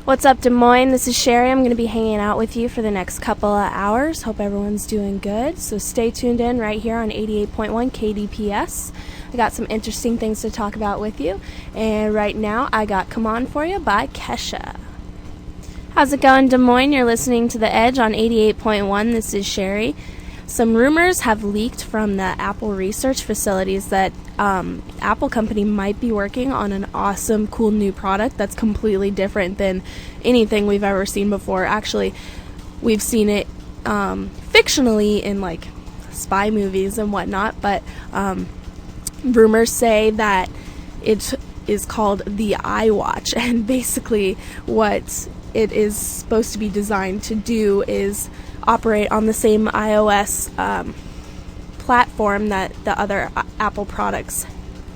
What's up, Des Moines? This is Shari. I'm going to be hanging out with you for the next couple of hours. Hope everyone's doing good. So stay tuned in right here on 88.1 KDPS. I got some interesting things to talk about with you. And right now, I got Come On For You by Kesha. How's it going, Des Moines? You're listening to The Edge on 88.1. This is Shari. Some rumors have leaked from the Apple research facilities that Apple company might be working on an awesome, cool new product that's completely different than anything we've ever seen before. Actually, we've seen it fictionally in like spy movies and whatnot, but rumors say that it is called the iWatch, and basically what it is supposed to be designed to do is operate on the same iOS platform that the other Apple products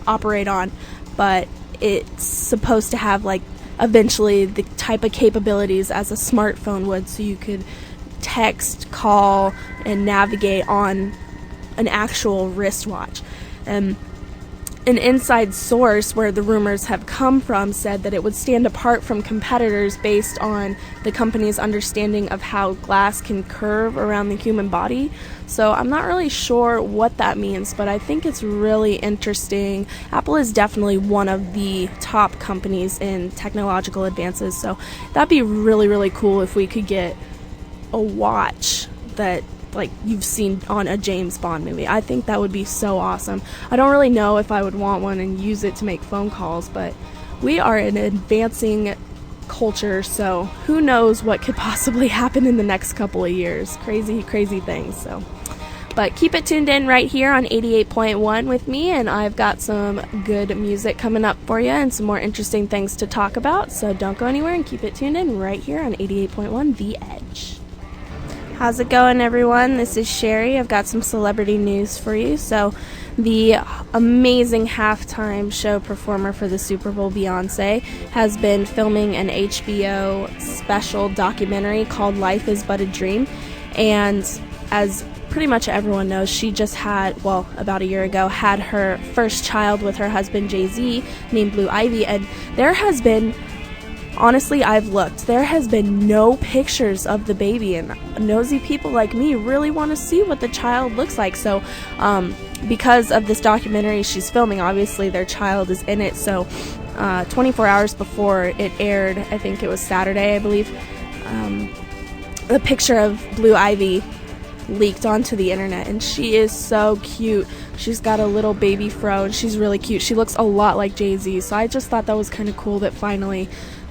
operate on, but it's supposed to have like eventually the type of capabilities as a smartphone would, so you could text, call, and navigate on an actual wristwatch. An inside source where the rumors have come from said that it would stand apart from competitors based on the company's understanding of how glass can curve around the human body. So I'm not really sure what that means, but I think it's really interesting. Apple is definitely one of the top companies in technological advances, so that'd be really, really cool if we could get a watch that like you've seen on a James Bond movie. I think that would be so awesome. I don't really know if I would want one and use it to make phone calls, but we are an advancing culture, so who knows what could possibly happen in the next couple of years. Crazy, crazy things. So, but keep it tuned in right here on 88.1 with me, and I've got some good music coming up for you and some more interesting things to talk about, so don't go anywhere and keep it tuned in right here on 88.1 The Edge. How's it going, everyone? This is Shari. I've got some celebrity news for you. So, the amazing halftime show performer for the Super Bowl, Beyonce, has been filming an HBO special documentary called Life is But a Dream. And as pretty much everyone knows, she just had, well, about a year ago, had her first child with her husband, Jay-Z, named Blue Ivy. And there has been, honestly, I've looked. There has been no pictures of the baby, and nosy people like me really want to see what the child looks like. So, because of this documentary she's filming, obviously their child is in it. So, 24 hours before it aired, I think it was Saturday, I believe, the picture of Blue Ivy leaked onto the internet, and she is so cute. She's got a little baby fro, and she's really cute. She looks a lot like Jay-Z, so I just thought that was kind of cool that finally,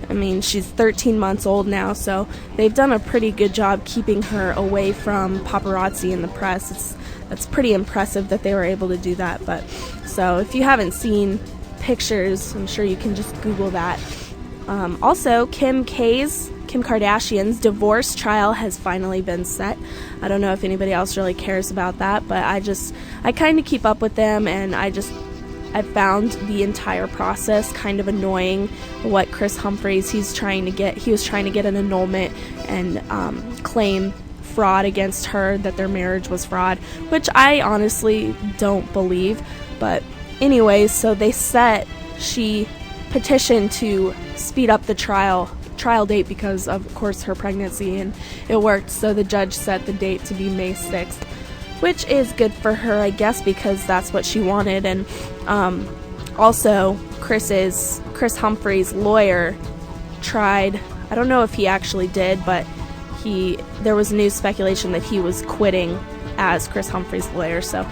I mean, she's 13 months old now, so they've done a pretty good job keeping her away from paparazzi and the press. That's pretty impressive that they were able to do that. But so if you haven't seen pictures, I'm sure you can just Google that. Also, Kim Kardashian's divorce trial has finally been set. I don't know if anybody else really cares about that, but I kind of keep up with them, and I found the entire process kind of annoying. What Chris Humphries, he was trying to get an annulment and claim fraud against her, that their marriage was fraud, which I honestly don't believe. But anyways, so she petitioned to speed up the trial date because of course her pregnancy, and it worked. So the judge set the date to be May 6th, which is good for her, I guess, because that's what she wanted. And also Chris Humphries' lawyer tried, I don't know if he actually did, but there was news speculation that he was quitting as Chris Humphries' lawyer. So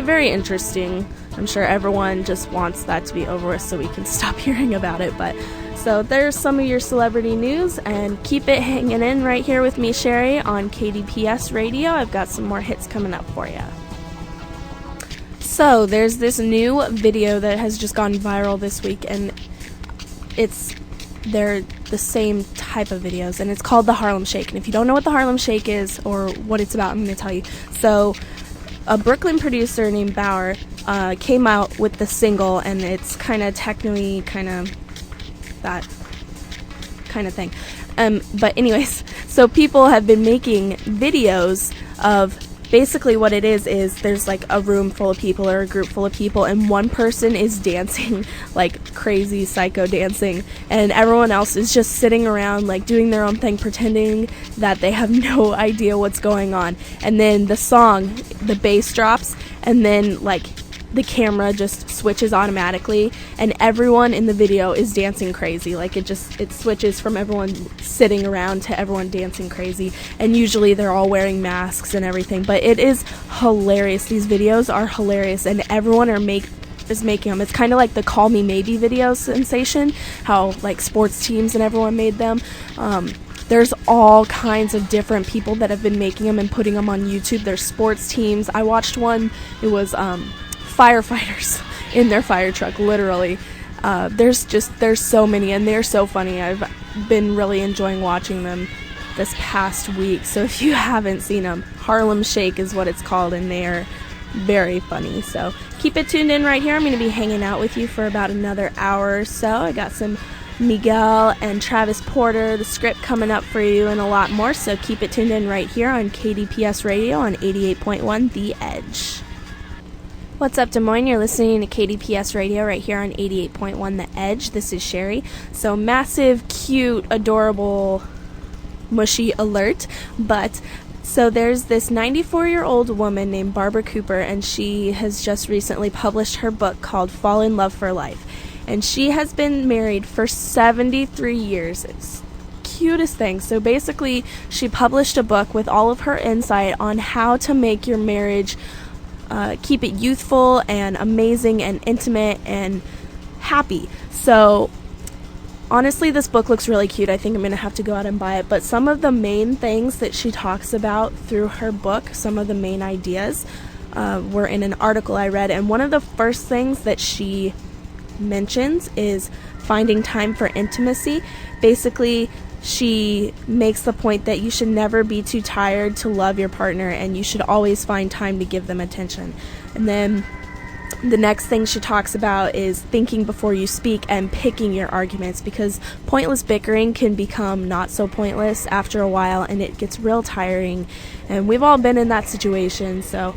very interesting. I'm sure everyone just wants that to be over with so we can stop hearing about it. But so there's some of your celebrity news, and keep it hanging in right here with me, Shari, on KDPS Radio. I've got some more hits coming up for you. So there's this new video that has just gone viral this week, and they're the same type of videos, and it's called the Harlem Shake. And if you don't know what the Harlem Shake is or what it's about, I'm going to tell you. So a Brooklyn producer named Bauer came out with the single, and it's kind of techno-y, kind of that kind of thing. But anyways, so people have been making videos of basically what it is there's like a room full of people or a group full of people, and one person is dancing like crazy psycho dancing, and everyone else is just sitting around like doing their own thing, pretending that they have no idea what's going on. And then the bass drops, and then like the camera just switches automatically, and everyone in the video is dancing crazy. Like it switches from everyone sitting around to everyone dancing crazy, and usually they're all wearing masks and everything, but it is hilarious. These videos are hilarious, and everyone is making them. It's kind of like the Call Me Maybe video sensation, how like sports teams and everyone made them. There's all kinds of different people that have been making them and putting them on YouTube. There's sports teams. I watched one, it was firefighters in their fire truck, literally. There's so many, and they're so funny. I've been really enjoying watching them this past week. So if you haven't seen them, Harlem Shake is what it's called, and they're very funny. So keep it tuned in right here. I'm going to be hanging out with you for about another hour or so. I got some Miguel and Travis Porter, the script coming up for you, and a lot more. So keep it tuned in right here on KDPS Radio on 88.1 The Edge. What's up, Des Moines? You're listening to KDPS Radio right here on 88.1 The Edge. This is Shari. So massive, cute, adorable, mushy alert. But so there's this 94-year-old woman named Barbara Cooper, and she has just recently published her book called Fall in Love for Life. And she has been married for 73 years. It's cutest thing. So basically, she published a book with all of her insight on how to make your marriage keep it youthful and amazing and intimate and happy. So honestly, this book looks really cute. I think I'm going to have to go out and buy it. But some of the main things that she talks about through her book, some of the main ideas, were in an article I read. And one of the first things that she mentions is finding time for intimacy. Basically, she makes the point that you should never be too tired to love your partner, and you should always find time to give them attention. And then the next thing she talks about is thinking before you speak and picking your arguments, because pointless bickering can become not so pointless after a while, and it gets real tiring, and we've all been in that situation. So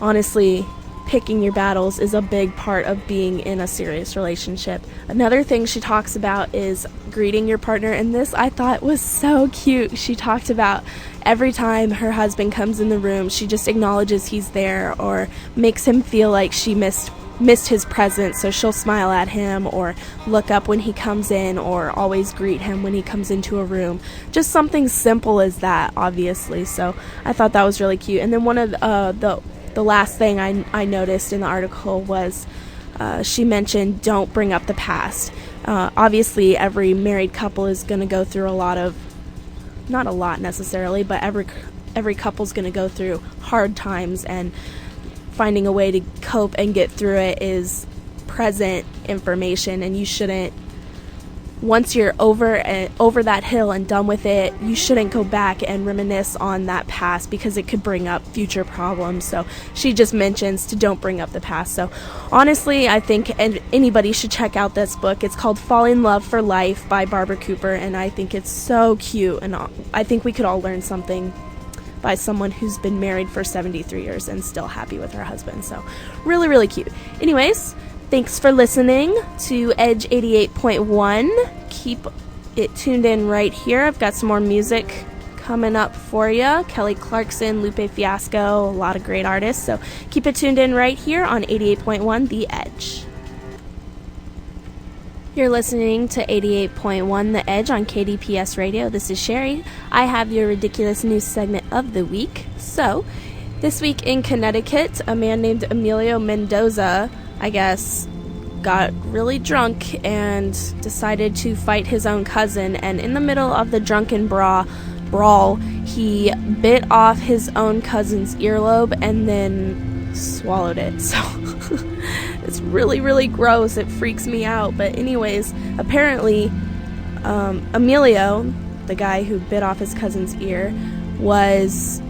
honestly, picking your battles is a big part of being in a serious relationship. Another thing she talks about is greeting your partner, and this I thought was so cute. She talked about every time her husband comes in the room, she just acknowledges he's there or makes him feel like she missed his presence, so she'll smile at him or look up when he comes in or always greet him when he comes into a room. Just something simple as that, obviously. So I thought that was really cute. And then one of the last thing I noticed in the article was she mentioned don't bring up the past. Obviously, every married couple is going to go through a lot of, not a lot necessarily, but every couple's going to go through hard times, and finding a way to cope and get through it is present information, and you shouldn't, once you're over that hill and done with it, you shouldn't go back and reminisce on that past, because it could bring up future problems. So she just mentions to don't bring up the past. So honestly, I think anybody should check out this book. It's called Fall in Love for Life by Barbara Cooper, and I think it's so cute, and I think we could all learn something by someone who's been married for 73 years and still happy with her husband. So really, really cute. Anyways, thanks for listening to Edge 88.1. Keep it tuned in right here. I've got some more music coming up for you. Kelly Clarkson, Lupe Fiasco, a lot of great artists. So keep it tuned in right here on 88.1 The Edge. You're listening to 88.1 The Edge on KDPS Radio. This is Shari. I have your ridiculous news segment of the week. So, this week in Connecticut, a man named Emilio Mendoza, I guess, got really drunk and decided to fight his own cousin. And in the middle of the drunken brawl, he bit off his own cousin's earlobe and then swallowed it. So it's really, really gross. It freaks me out. But anyways, apparently Emilio, the guy who bit off his cousin's ear, was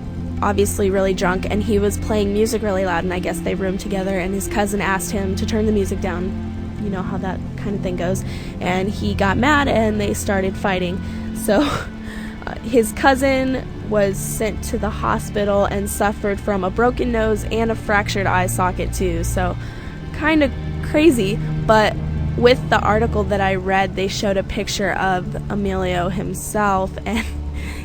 obviously really drunk, and he was playing music really loud, and I guess they roomed together, and his cousin asked him to turn the music down. You know how that kind of thing goes. And he got mad, and they started fighting. So his cousin was sent to the hospital and suffered from a broken nose and a fractured eye socket too. So kind of crazy, but with the article that I read, they showed a picture of Emilio himself, and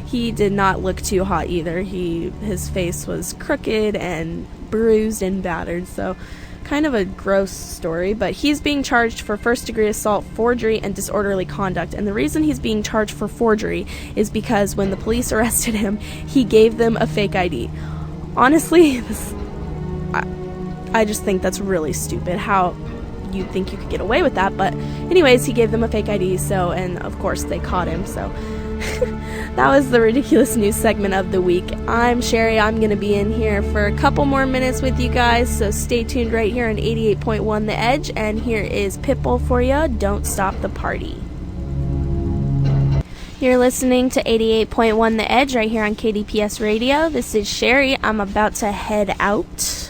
he did not look too hot either. His face was crooked and bruised and battered, so kind of a gross story. But he's being charged for first-degree assault, forgery, and disorderly conduct. And the reason he's being charged for forgery is because when the police arrested him, he gave them a fake ID. Honestly, I just think that's really stupid. How you'd think you could get away with that, but anyways, he gave them a fake ID, and of course they caught him, so that was the ridiculous news segment of the week. I'm Shari. I'm going to be in here for a couple more minutes with you guys, so stay tuned right here on 88.1 The Edge, and here is Pitbull for you, Don't Stop the Party. You're listening to 88.1 The Edge right here on KDPS Radio. This is Shari. I'm about to head out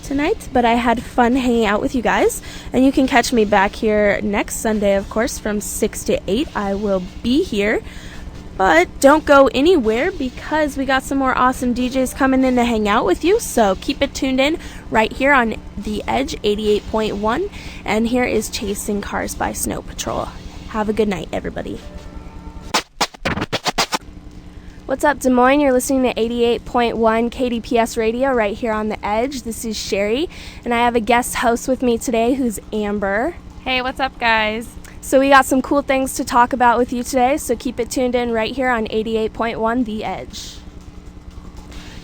tonight, but I had fun hanging out with you guys, and you can catch me back here next Sunday, of course, from 6 to 8. I will be here, but don't go anywhere because we got some more awesome DJs coming in to hang out with you, so keep it tuned in right here on The Edge 88.1, and here is Chasing Cars by Snow Patrol. Have a good night, everybody. What's up, Des Moines? You're listening to 88.1 KDPS Radio right here on The Edge. This is Shari, and I have a guest host with me today who's Amber. Hey, what's up, guys? So we got some cool things to talk about with you today, so keep it tuned in right here on 88.1 The Edge.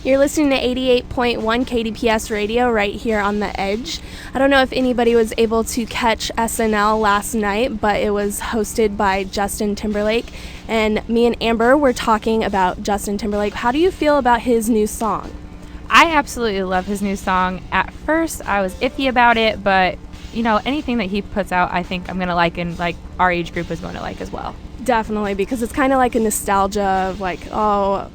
You're listening to 88.1 KDPS Radio right here on The Edge. I don't know if anybody was able to catch SNL last night, but it was hosted by Justin Timberlake, and me and Amber were talking about Justin Timberlake. How do you feel about his new song? I absolutely love his new song. At first, I was iffy about it, but, anything that he puts out, I think I'm going to like, and, our age group is going to like as well. Definitely, because it's kind of like a nostalgia of,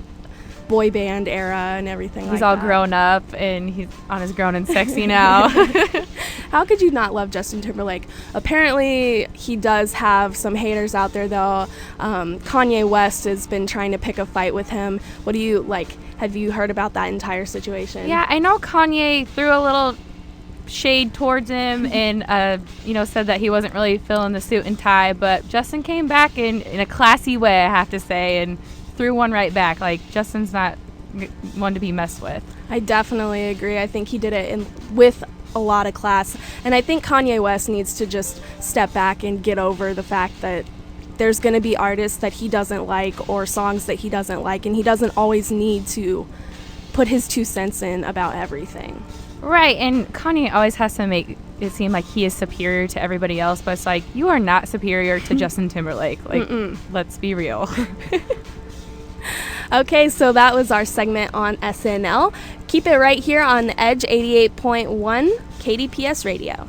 boy band era and everything like that. He's all grown up, and he's on his Grown and Sexy now. How could you not love Justin Timberlake? Apparently, he does have some haters out there, though. Kanye West has been trying to pick a fight with him. What do you, have you heard about that entire situation? Yeah, I know Kanye threw a little shade towards him and, said that he wasn't really feeling the suit and tie, but Justin came back in a classy way, I have to say, and threw one right back. Justin's not one to be messed with. I definitely agree. I think he did it with a lot of class, and I think Kanye West needs to just step back and get over the fact that there's going to be artists that he doesn't like or songs that he doesn't like, and he doesn't always need to put his 2 cents in about everything. Right, and Kanye always has to make it seem like he is superior to everybody else, but it's you are not superior to Justin Timberlake. Let's be real. Okay, so that was our segment on SNL. Keep it right here on The Edge 88.1 KDPS Radio.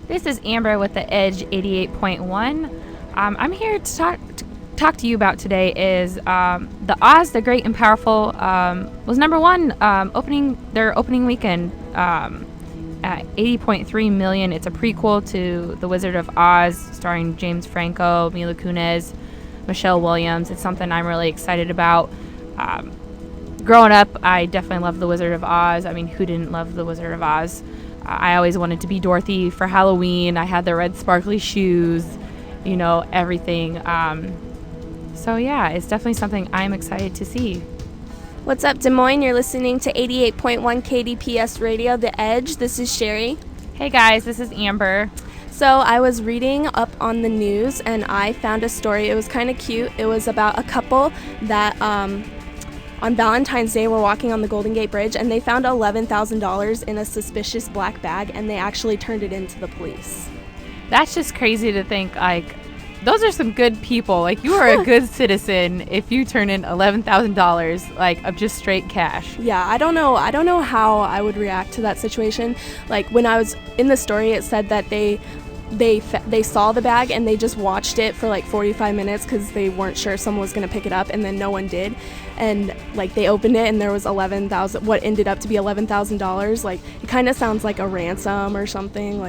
This is Amber with The Edge 88.1. I'm here to talk to you about today is the Oz, the Great and Powerful was number one their opening weekend at $80.3 million. It's a prequel to The Wizard of Oz, starring James Franco, Mila Kunis, Michelle Williams. It's something I'm really excited about. Growing up, I definitely loved The Wizard of Oz. I mean, who didn't love The Wizard of Oz? I always wanted to be Dorothy for Halloween. I had the red sparkly shoes, everything. So yeah, it's definitely something I'm excited to see. What's up, Des Moines? You're listening to 88.1 KDPS Radio, The Edge. This is Shari. Hey guys, this is Amber. So I was reading up on the news, and I found a story. It was kind of cute. It was about a couple that on Valentine's Day were walking on the Golden Gate Bridge, and they found $11,000 in a suspicious black bag, and they actually turned it in to the police. That's just crazy to think, those are some good people. You are a good citizen if you turn in $11,000 of just straight cash. Yeah, I don't know how I would react to that situation. When I was in the story, it said that they saw the bag and they just watched it for 45 minutes because they weren't sure someone was going to pick it up, and then no one did. And they opened it and there was what ended up to be $11,000. It kind of sounds like a ransom or something,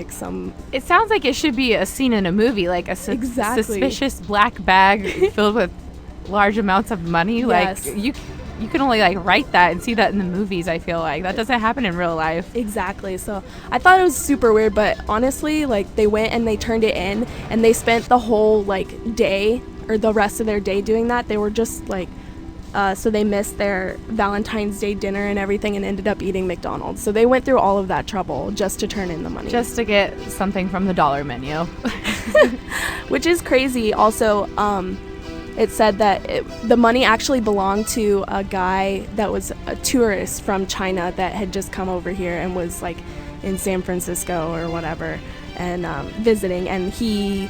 It sounds like it should be a scene in a movie, Exactly. suspicious black bag filled with large amounts of money. Yes. Like you can only like write that and see that in the movies. I feel like that doesn't happen in real life. Exactly. So I thought it was super weird, but honestly, like they went and they turned it in, and they spent the whole like day or the rest of their day doing that. They were just like, so they missed their Valentine's Day dinner and everything and ended up eating McDonald's. So they went through all of that trouble just to turn in the money. Just to get something from the dollar menu. Which is crazy. Also, it said that the money actually belonged to a guy that was a tourist from China that had just come over here and was like in San Francisco or whatever and visiting, and he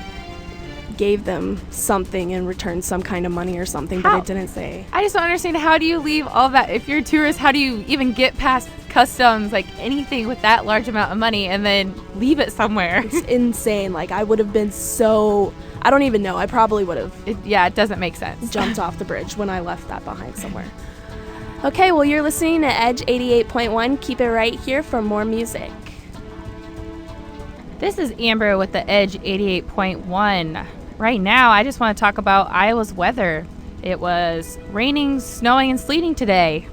gave them something in return, some kind of money or something, but it didn't say. I just don't understand, how do you leave all that? If you're a tourist, how do you even get past customs, like anything with that large amount of money, and then leave it somewhere? It's insane. Like I would have been so, I don't even know, I probably would have it doesn't make sense. Jumped off the bridge when I left that behind somewhere. Okay, well, you're listening to Edge 88.1. Keep it right here for more music. This is Amber with the Edge 88.1. Right now, I just want to talk about Iowa's weather. It was raining, snowing, and sleeting today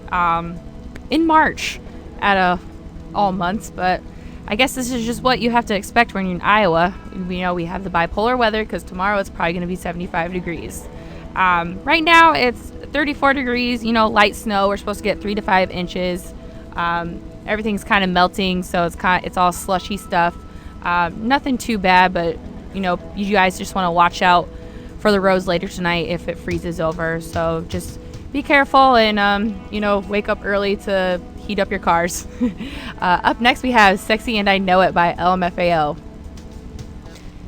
in March out of all months, but I guess this is just what you have to expect when you're in Iowa. You know, we have the bipolar weather because tomorrow it's probably going to be 75 degrees. Right now, it's 34 degrees, you know, light snow. We're supposed to get 3 to 5 inches. Everything's kind of melting, so it's all slushy stuff. Nothing too bad, but you know, you guys just want to watch out for the roads later tonight if it freezes over. So just be careful and, you know, wake up early to heat up your cars. Up next, we have Sexy and I Know It by LMFAO.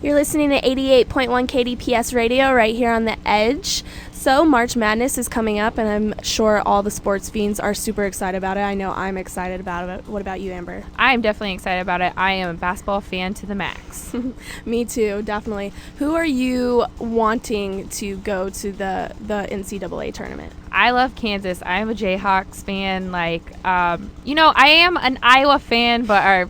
You're listening to 88.1 KDPS radio right here on the Edge. So March Madness is coming up, and I'm sure all the sports fiends are super excited about it. I know I'm excited about it. What about you, Amber? I'm definitely excited about it. I am a basketball fan to the max. Me too, definitely. Who are you wanting to go to the NCAA tournament? I love Kansas. I am a Jayhawks fan. Like, you know, I am an Iowa fan, but our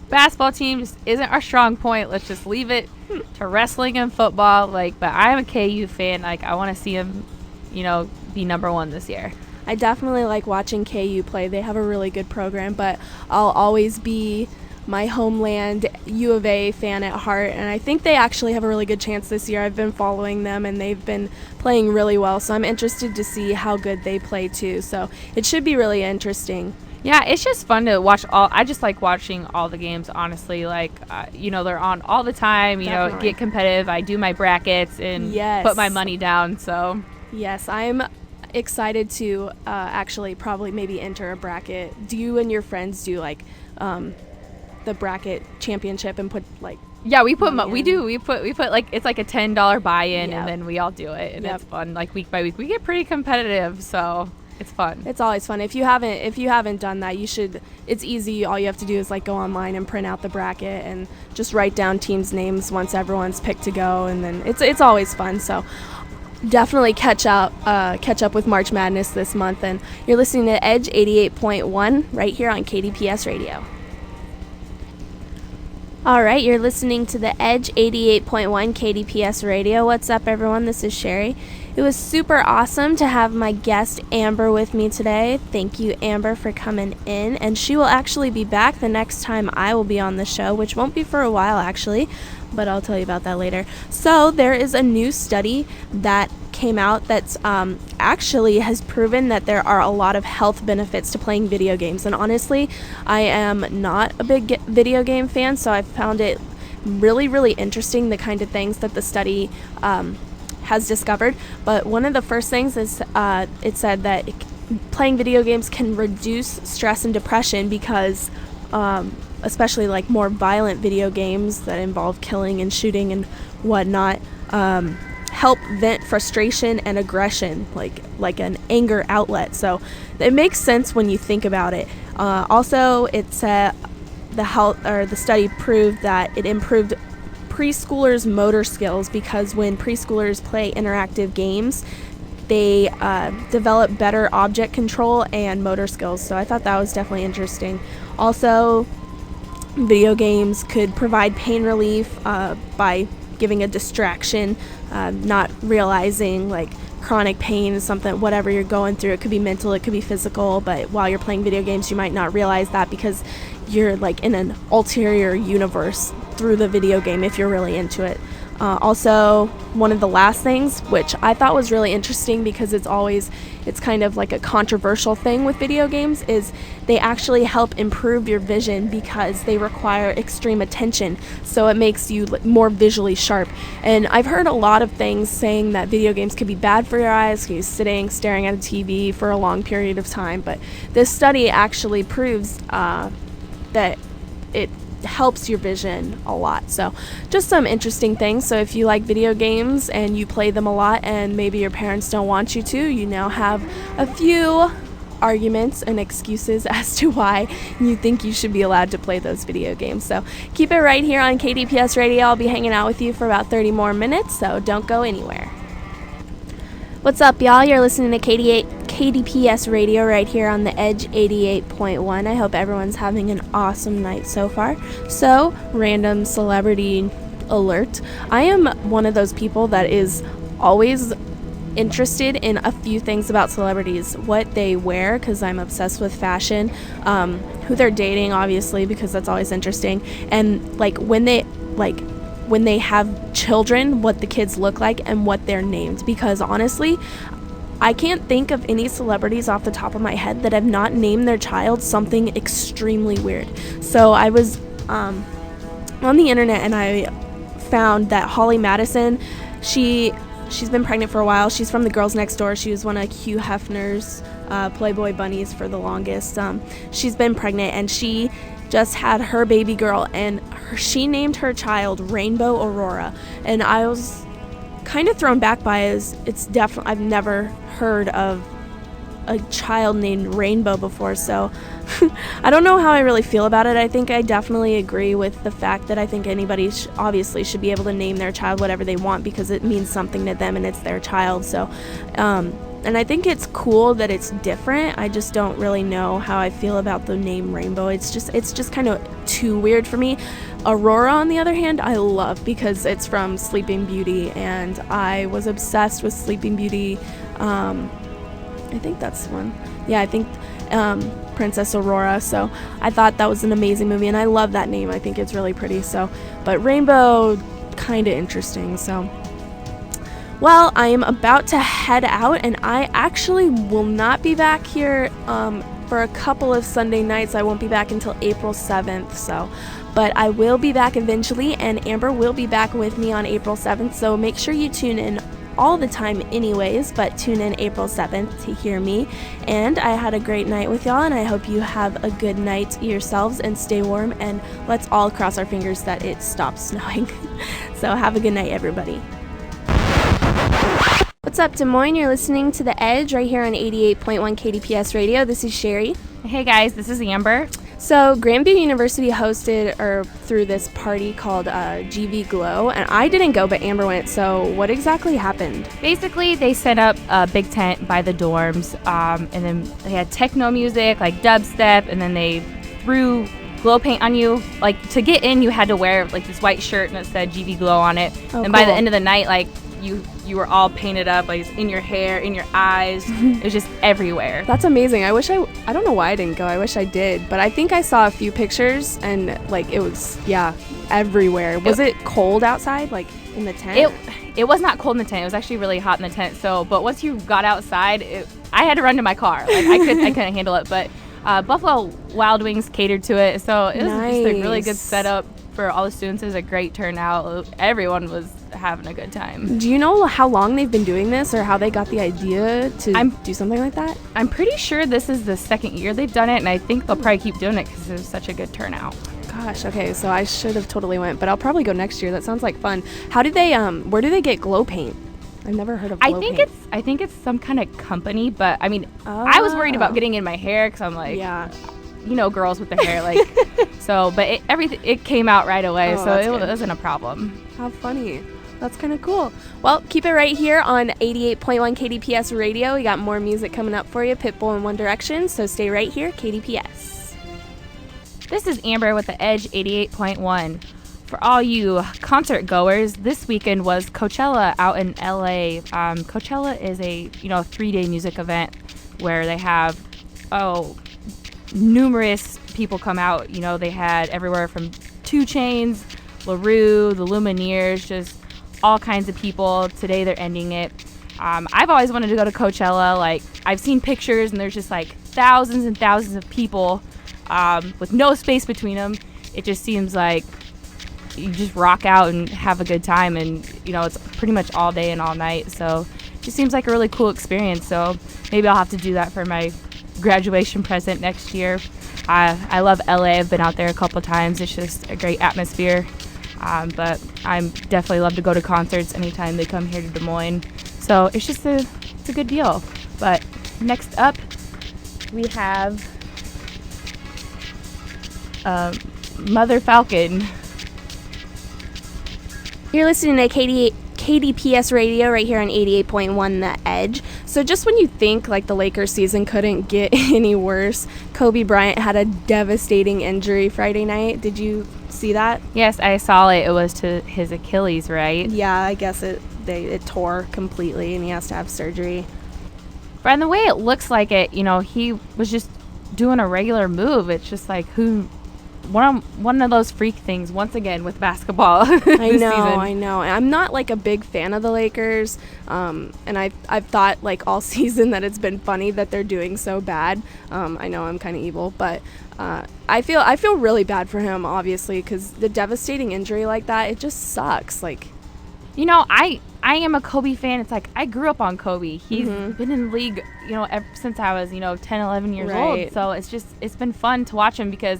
basketball team just isn't our strong point. Let's just leave it to wrestling and football. Like, but I'm a KU fan. Like, I want to see them, you know, be number one this year. I definitely like watching KU play. They have a really good program, but I'll always be my homeland U of A fan at heart, and I think they actually have a really good chance this year. I've been following them, and they've been playing really well, so I'm interested to see how good they play too. So it should be really interesting. Yeah, it's just fun to watch I just like watching all the games, honestly. Like, you know, they're on all the time, you know, get competitive. I do my brackets and put my money down, so. Yes, I'm excited to actually probably maybe enter a bracket. Do you and your friends do, like, the bracket championship and put, like. Yeah, we put like, it's like a $10 buy-in, and then we all do it, and it's fun. Like, week by week, we get pretty competitive, so. It's fun. It's always fun. If you haven't done that, you should. It's easy. All you have to do is like go online and print out the bracket and just write down teams' names once everyone's picked to go, and then it's always fun. So definitely catch up with March Madness this month. And you're listening to Edge 88.1 right here on KDPS Radio. All right, you're listening to the Edge 88.1 KDPS Radio. What's up, everyone? This is Shari. It was super awesome to have my guest Amber with me today. Thank you, Amber, for coming in. And she will actually be back the next time I will be on the show, which won't be for a while, actually, but I'll tell you about that later. So there is a new study that came out that's actually has proven that there are a lot of health benefits to playing video games. And honestly, I am not a big video game fan, so I found it really, really interesting, the kind of things that the study has discovered. But one of the first things is it said that playing video games can reduce stress and depression because especially like more violent video games that involve killing and shooting and whatnot help vent frustration and aggression, like an anger outlet. So it makes sense when you think about it. Also, it's the study proved that it improved preschoolers' motor skills because when preschoolers play interactive games, they develop better object control and motor skills. So I thought that was definitely interesting. Also, video games could provide pain relief by giving a distraction, not realizing like chronic pain is something, whatever you're going through. It could be mental, it could be physical, but while you're playing video games, you might not realize that because you're like in an ulterior universe through the video game if you're really into it. Also, one of the last things, which I thought was really interesting because it's kind of like a controversial thing with video games, is they actually help improve your vision because they require extreme attention. So it makes you more visually sharp. And I've heard a lot of things saying that video games could be bad for your eyes because you're staring at a TV for a long period of time. But this study actually proves that it helps your vision a lot. So just some interesting things. So if you like video games and you play them a lot and maybe your parents don't want you to, you now have a few arguments and excuses as to why you think you should be allowed to play those video games. So keep it right here on KDPS Radio. I'll be hanging out with you for about 30 more minutes, so don't go anywhere. What's up, y'all? You're listening to KDPS Radio right here on the Edge 88.1. I hope everyone's having an awesome night so far. So, random celebrity alert. I am one of those people that is always interested in a few things about celebrities. What they wear, because I'm obsessed with fashion. Who they're dating, obviously, because that's always interesting. And, when they have children, what the kids look like and what they're named, because honestly I can't think of any celebrities off the top of my head that have not named their child something extremely weird. So I was on the internet and I found that Holly Madison, she's been pregnant for a while. She's from the Girls Next Door. She was one of Hugh Hefner's Playboy bunnies for the longest. She's been pregnant and she just had her baby girl, and she named her child Rainbow Aurora. And I was kind of thrown back by it. I've never heard of a child named Rainbow before, so I don't know how I really feel about it. I think I definitely agree with the fact that I think anybody obviously should be able to name their child whatever they want because it means something to them and it's their child. So and I think it's cool that it's different. I just don't really know how I feel about the name Rainbow. It's just kind of too weird for me. Aurora, on the other hand, I love because it's from Sleeping Beauty, and I was obsessed with Sleeping Beauty. I think that's the one. Yeah, I think Princess Aurora. So I thought that was an amazing movie, and I love that name. I think it's really pretty. So, but Rainbow, kind of interesting. So. Well, I am about to head out, and I actually will not be back here for a couple of Sunday nights. I won't be back until April 7th, but I will be back eventually, and Amber will be back with me on April 7th, so make sure you tune in all the time anyways, but tune in April 7th to hear me. And I had a great night with y'all, and I hope you have a good night yourselves and stay warm, and let's all cross our fingers that it stops snowing. So have a good night, everybody. What's up, Des Moines? You're listening to The Edge right here on 88.1 KDPS Radio. This is Shari. Hey guys, this is Amber. So Grandview University hosted through this party called GV Glow, and I didn't go, but Amber went. So what exactly happened? Basically, they set up a big tent by the dorms, and then they had techno music, like dubstep, and then they threw glow paint on you. Like, to get in, you had to wear like this white shirt and it said GV Glow on it. Oh, and by the end of the night, like, you were all painted up, like in your hair, in your eyes. It was just everywhere. That's amazing. I don't know why I didn't go. I wish I did, but I think I saw a few pictures and like it was everywhere. Was it cold outside, like in the tent? It was not cold in the tent. It was actually really hot in the tent. So, but once you got outside, I had to run to my car. Like I couldn't handle it. But Buffalo Wild Wings catered to it, so it was just a really good setup for all the students. It was a great turnout. Everyone was having a good time. Do you know how long they've been doing this or how they got the idea to do something like that? I'm pretty sure this is the second year they've done it, and I think they'll probably keep doing it because it was such a good turnout. Gosh, okay, so I should have totally went, but I'll probably go next year. That sounds like fun. How do they where do they get glow paint? I've never heard of glow paint. I think it's some kind of company, but I mean, I was worried about getting in my hair because I'm like, you know, girls with their hair, like, so, but it came out right away, so it wasn't a problem. How funny. That's kind of cool. Well, keep it right here on 88.1 KDPS Radio. We got more music coming up for you, Pitbull and One Direction, so stay right here, KDPS. This is Amber with the Edge 88.1. For all you concert goers, this weekend was Coachella out in LA. Coachella is a 3-day music event where they have numerous people come out. They had everywhere from 2 Chainz, LaRue, the Lumineers, just all kinds of people. Today they're ending it. I've always wanted to go to Coachella. Like, I've seen pictures and there's just like thousands and thousands of people with no space between them. It just seems like you just rock out and have a good time, and it's pretty much all day and all night. So it just seems like a really cool experience. So maybe I'll have to do that for my graduation present next year. I love LA. I've been out there a couple times. It's just a great atmosphere. But I definitely love to go to concerts anytime they come here to Des Moines. So it's just it's a good deal. But next up, we have Mother Falcon. You're listening to KDPS Radio right here on 88.1 The Edge. So just when you think like the Lakers season couldn't get any worse, Kobe Bryant had a devastating injury Friday night. Did you see that? Yes, I saw it. It was to his Achilles, right? Yeah, I guess it tore completely and he has to have surgery. And the way it looks like it, he was just doing a regular move. It's just like one of those freak things once again with basketball. I know. I'm not like a big fan of the Lakers, and I've thought like all season that it's been funny that they're doing so bad. I know I'm kind of evil, but I feel really bad for him, obviously, because the devastating injury like that, it just sucks. Like, I am a Kobe fan. It's like I grew up on Kobe. He's been in the league, ever since I was 10, 11 years old. So it's been fun to watch him because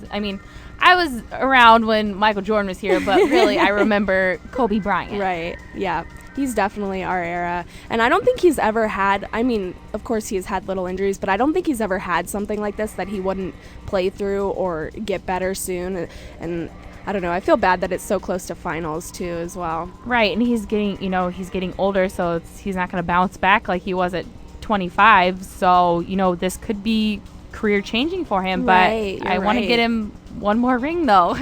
I was around when Michael Jordan was here, but really I remember Kobe Bryant. Right. Yeah. He's definitely our era. And I don't think he's ever had, of course he's had little injuries, but I don't think he's ever had something like this that he wouldn't play through or get better soon. And I don't know, I feel bad that it's so close to finals too as well. Right. And he's getting older, so he's not going to bounce back like he was at 25. So, this could be career changing for him, right, but I want to get him one more ring though.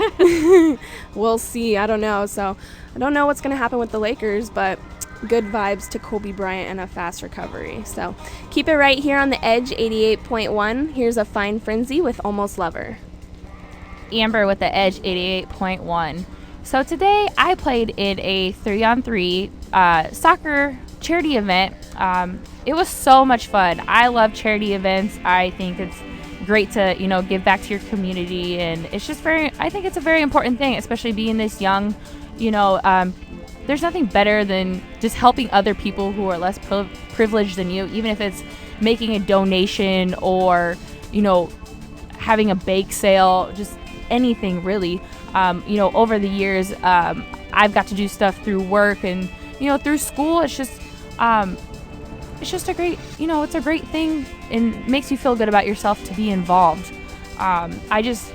We'll see. I don't know. So I don't know what's going to happen with the Lakers, but good vibes to Kobe Bryant and a fast recovery. So keep it right here on The Edge 88.1. Here's a Fine Frenzy with Almost Lover. Amber with The Edge 88.1. So today I played in a 3-on-3 soccer charity event. It was so much fun. I love charity events. I think it's great to give back to your community, and it's just I think it's a very important thing, especially being this young. There's nothing better than just helping other people who are less privileged than you, even if it's making a donation or having a bake sale, just anything really. Over the years, I've got to do stuff through work and through school. It's just a great, it's a great thing and makes you feel good about yourself to be involved. I just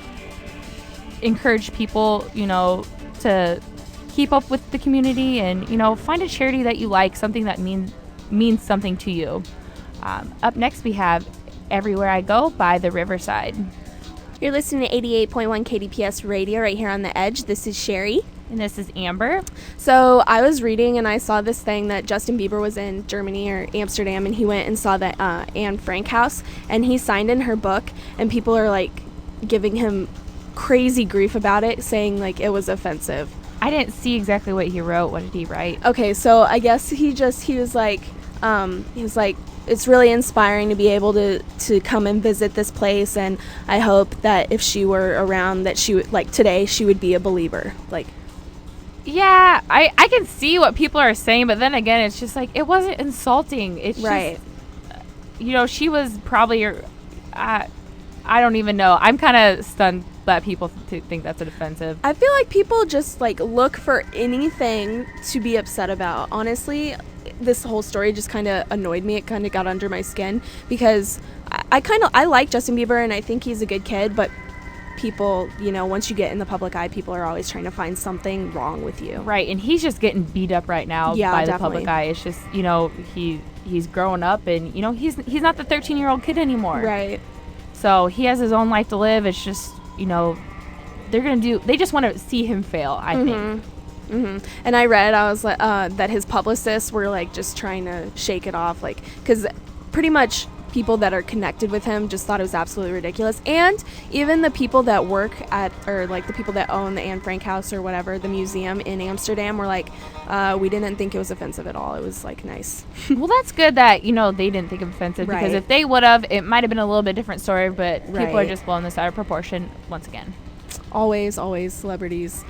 encourage people, to keep up with the community and, find a charity that you like, something that means something to you. Up next, we have Everywhere I Go by the Riverside. You're listening to 88.1 KDPS Radio right here on The Edge. This is Shari. And this is Amber. So I was reading and I saw this thing that Justin Bieber was in Germany or Amsterdam, and he went and saw the Anne Frank house, and he signed in her book, and people are like giving him crazy grief about it, saying like it was offensive. I didn't see exactly what he wrote. What did he write? Okay, so I guess he was like it's really inspiring to be able to come and visit this place, and I hope that if she were around that she would, like today, she would be a believer. Like, yeah, I can see what people are saying, but then again, it's just like, it wasn't insulting. It's right. Just, she was probably, I don't even know. I'm kind of stunned that people think that's offensive. I feel like people just like look for anything to be upset about. Honestly, this whole story just kind of annoyed me. It kind of got under my skin because I like Justin Bieber and I think he's a good kid, but people, once you get in the public eye, people are always trying to find something wrong with you. Right, and he's just getting beat up right now by the public eye. It's just, he's growing up and, he's not the 13-year-old kid anymore. Right. So he has his own life to live. It's just, they just want to see him fail, I think. And I read, I was like, that his publicists were like just trying to shake it off, like, because pretty much people that are connected with him just thought it was absolutely ridiculous. And even the people that work at, or like the people that own the Anne Frank house or whatever, the museum in Amsterdam, were like, we didn't think it was offensive at all. It was like nice. Well, that's good that, they didn't think it was offensive, Right. because if they would have, it might have been a little bit different story, but people are Right. just blowing this out of proportion once again. Always celebrities.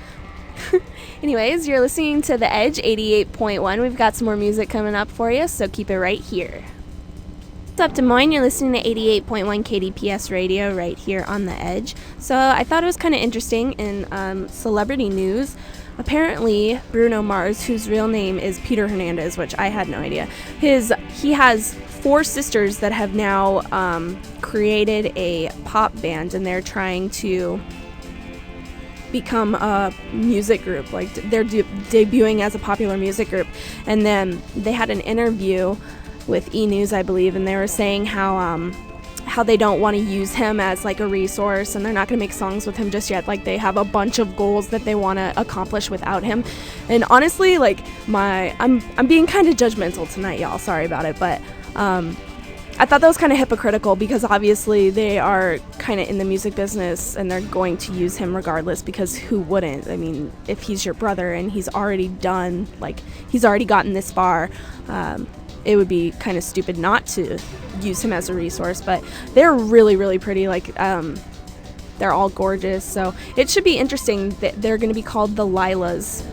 Anyways, you're listening to The Edge 88.1. We've got some more music coming up for you, so keep it right here. What's up, Des Moines? You're listening to 88.1 KDPS radio right here on The Edge. So I thought it was kind of interesting in celebrity news. Apparently, Bruno Mars, whose real name is Peter Hernandez, which I had no idea, he has 4 sisters that have now created a pop band, and they're trying to become a music group. Like, they're debuting as a popular music group. And then they had an interview with E! News, I believe, and they were saying how they don't want to use him as like a resource, and they're not going to make songs with him just yet. Like, they have a bunch of goals that they want to accomplish without him. And honestly, like, I'm being kind of judgmental tonight, y'all. Sorry about it, but I thought that was kind of hypocritical, because obviously they are kind of in the music business and they're going to use him regardless, because who wouldn't? I mean, if he's your brother and he's already gotten this far, it would be kind of stupid not to use him as a resource. But they're really, really pretty. Like, they're all gorgeous. So it should be interesting. They're going to be called the Lilas.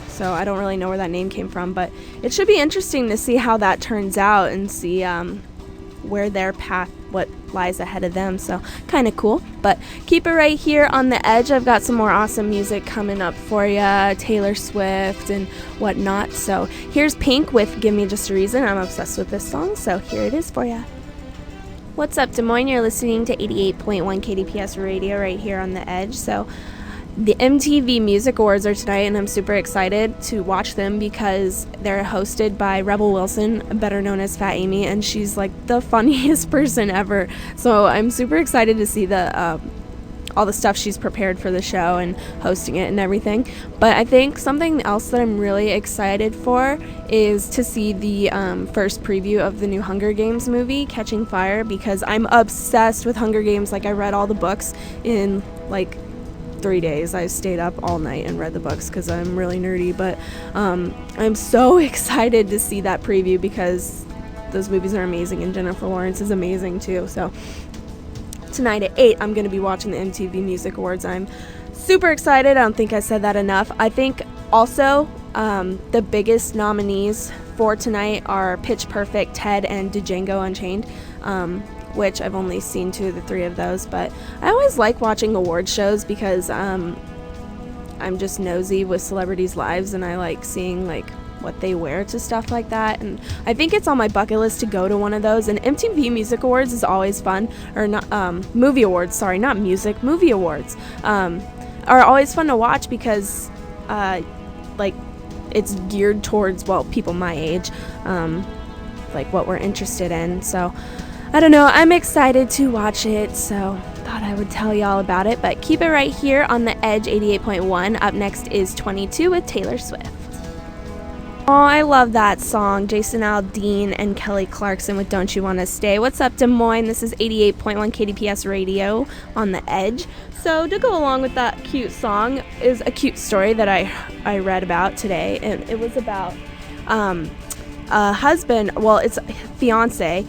So I don't really know where that name came from, but it should be interesting to see how that turns out and see where their path, what lies ahead of them. So kind of cool. But keep it right here on The Edge. I've got some more awesome music coming up for you, Taylor Swift and whatnot. So here's Pink with Give Me Just a Reason. I'm obsessed with this song, so here it is for you. What's up, Des Moines? You're listening to 88.1 KDPS radio right here on The Edge. So the MTV Music Awards are tonight, and I'm super excited to watch them because they're hosted by Rebel Wilson, better known as Fat Amy, and she's like the funniest person ever. So I'm super excited to see all the stuff she's prepared for the show and hosting it and everything. But I think something else that I'm really excited for is to see the first preview of the new Hunger Games movie, Catching Fire, because I'm obsessed with Hunger Games. Like, I read all the books in like 3 days. I stayed up all night and read the books because I'm really nerdy, but I'm so excited to see that preview because those movies are amazing, and Jennifer Lawrence is amazing too. So tonight at 8, I'm going to be watching the MTV Music Awards. I'm super excited. I don't think I said that enough. I think also the biggest nominees for tonight are Pitch Perfect, Ted, and Django Unchained, which I've only seen 2 of the 3 of those, but I always like watching award shows because I'm just nosy with celebrities' lives, and I like seeing like what they wear to stuff like that, and I think it's on my bucket list to go to one of those. And MTV Music Awards is always fun, or not movie awards, sorry, not music, movie awards are always fun to watch because like it's geared towards, well, people my age, like what we're interested in. So I don't know, I'm excited to watch it, so thought I would tell y'all about it. But keep it right here on The Edge 88.1. Up next is 22 with Taylor Swift. Oh, I love that song. Jason Aldean and Kelly Clarkson with Don't You Wanna Stay. What's up, Des Moines? This is 88.1 KDPS radio on The Edge. So to go along with that cute song is a cute story that I read about today, and it was about a husband, well, it's a fiance,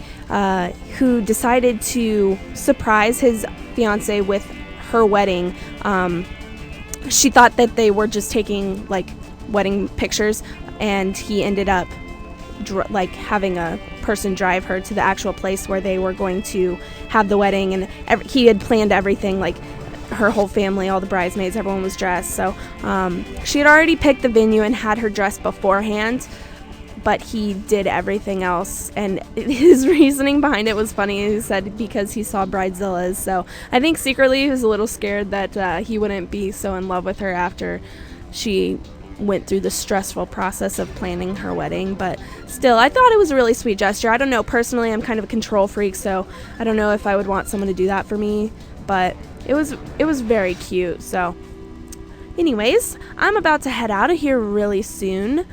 who decided to surprise his fiance with her wedding. She thought that they were just taking like wedding pictures, and he ended up having a person drive her to the actual place where they were going to have the wedding, and he had planned everything, like her whole family, all the bridesmaids, everyone was dressed. So she had already picked the venue and had her dressed beforehand, but he did everything else, and his reasoning behind it was funny. He said because he saw Bridezillas. So I think secretly he was a little scared that he wouldn't be so in love with her after she went through the stressful process of planning her wedding. But still, I thought it was a really sweet gesture. I don't know, personally I'm kind of a control freak, so I don't know if I would want someone to do that for me, but It was very cute. So anyways, I'm about to head out of here really soon,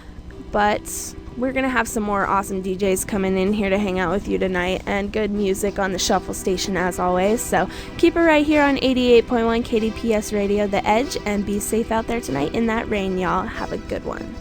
but we're going to have some more awesome DJs coming in here to hang out with you tonight, and good music on the Shuffle Station as always. So keep it right here on 88.1 KDPS Radio, The Edge, and be safe out there tonight in that rain, y'all. Have a good one.